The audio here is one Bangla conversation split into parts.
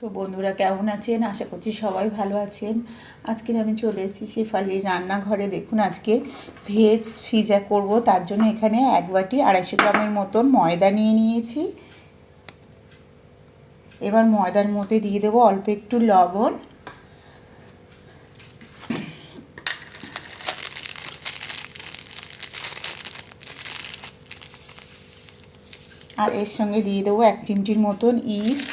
তো বন্ধুরা কেমন আছেন? আশা করছি সবাই ভালো আছেন। আজকে আমি চলে এসেছি শেফালির রান্নাঘরে। দেখুন আজকে ভেজ পিৎজা করব। তার জন্য এখানে 1 বাটি 250 গ্রামের মতন ময়দা নিয়ে নিয়েছি। এবার ময়দার মধ্যে দিয়ে দেবো অল্প একটু লবণ, আর এর সঙ্গে দিয়ে দেবো 1 চিমটির মতন ইস্ট,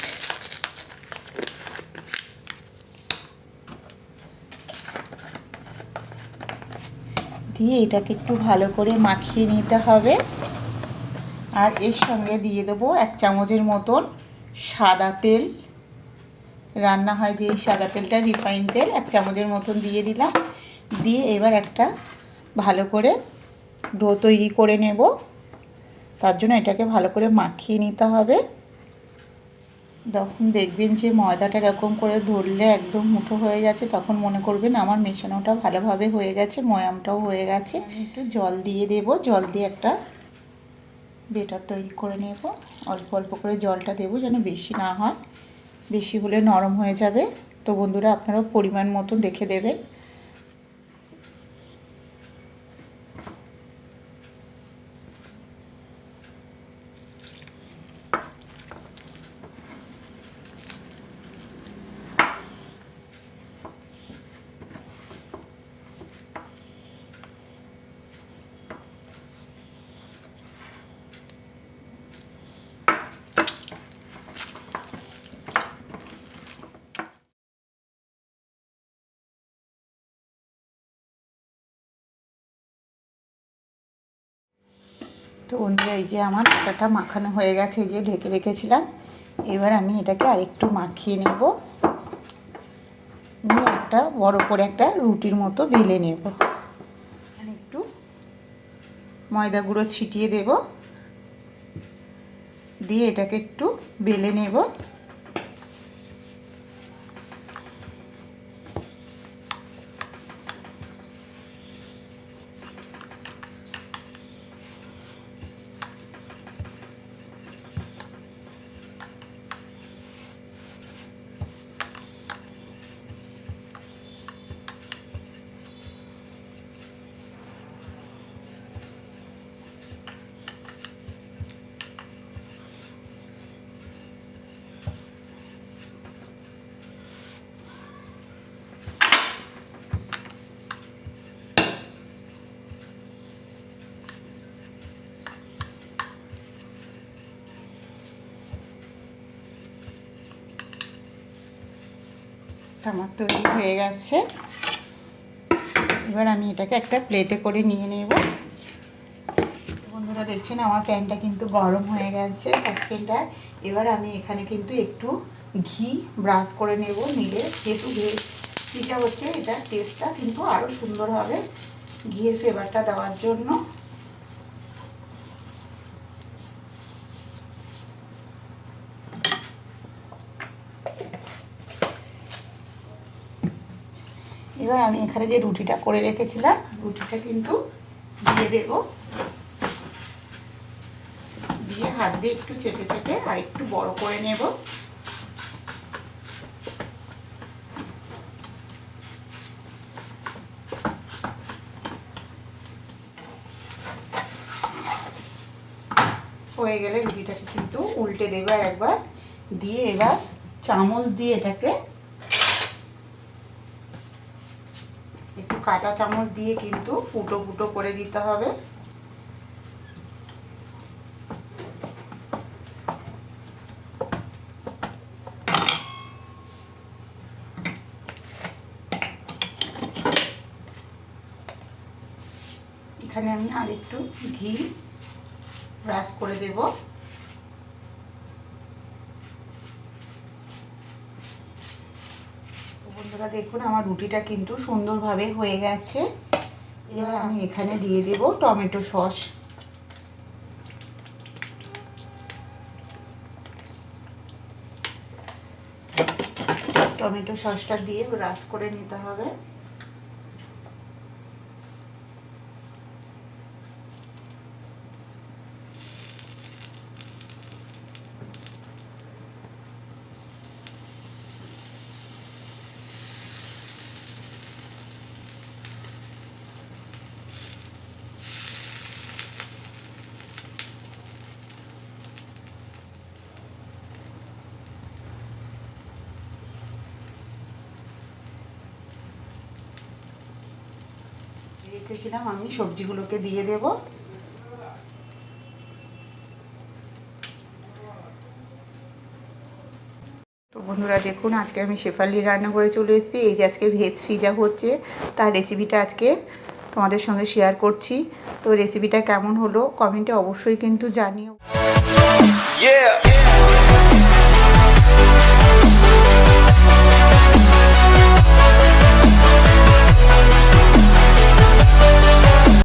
দিয়ে এটাকে একটু ভালো করে মাখিয়ে নিতে হবে। আর এর সঙ্গে দিয়ে দেবো 1 চামচের মতন সাদা তেল। রান্না হয় যে এই সাদা তেলটা রিফাইন তেল, 1 চামচের মতন দিয়ে দিলাম। দিয়ে এবার একটা ভালো করে ডো তৈরি করে নেব। তার জন্য এটাকে ভালো করে মাখিয়ে নিতে হবে। তখন দেখবেন যে ময়দাটা এরকম করে ধরলে একদম মুঠো হয়ে যাচ্ছে, তখন মনে করবেন আমার মেশানোটা ভালোভাবে হয়ে গেছে, ময়ামটাও হয়ে গেছে। আমি একটু জল দিয়ে দেব, জল দিয়ে একটা বেটার তৈরি করে নেব। অল্প অল্প করে জলটা দেবো যেন বেশি না হয়, বেশি হলে নরম হয়ে যাবে। তো বন্ধুরা আপনারাও পরিমাণ মতো দেখে দেবেন। তো বন্ধুরা এই যে আমার আটাটা মাখানো হয়ে গেছে, এই যে ঢেকে রেখেছিলাম। এবার আমি এটাকে আরেকটু মাখিয়ে নেব, নিয়ে একটা বড় করে একটা রুটির মতো বেলে নেব। একটু ময়দা গুঁড়ো ছিটিয়ে দেব, দিয়ে এটাকে একটু বেলে নেব। আমার তৈরি হয়ে গেছে। এবার আমি এটাকে একটা প্লেটে করে নিয়ে নেব। বন্ধুরা দেখছেন আমার প্যানটা কিন্তু গরম হয়ে গেছে, সসপ্যানটা। এবার আমি এখানে কিন্তু একটু ঘি ব্রাশ করে নেব, নিলে যেহেতু ভেজ পিঠা হচ্ছে এটার টেস্টটা কিন্তু আরও সুন্দর হবে ঘিয়ের ফ্লেভারটা দেওয়ার জন্য। এবার আমি এখানে যে রুটিটা করে রেখেছিলাম, রুটিটা কিন্তু দিয়ে দেব, দিয়ে হাত দিয়ে একটু চেপে চেপে আর একটু বড় করে নেব। হয়ে গেলে রুটিটাকে কিন্তু উল্টে দেবে একবার, দিয়ে এবার চামচ দিয়ে এটাকে একটু কাঁটা চামচ দিয়ে কিন্তু ফুটো ফুটো করে দিতে হবে। এখানে আমি আর একটু ঘি ব্রাশ করে দেব। বন্ধুরা দেখুন আমার রুটিটা কিন্তু সুন্দরভাবে হয়ে গেছে। এবার আমি এখানে দিয়ে দেব টমেটো সস। টমেটো সসটা দিয়ে ব্রাশ করে নিতে হবে। রেখেছিলাম আমি সবজিগুলোকে দিয়ে দেব। তো বন্ধুরা দেখুন, আজকে আমি শেফালি রান্না করে চলে এসেছি। এই যে আজকে ভেজ পিজা হচ্ছে, তার রেসিপিটা আজকে তোমাদের সঙ্গে শেয়ার করছি। তো রেসিপিটা কেমন হলো কমেন্টে অবশ্যই কিন্তু জানিও।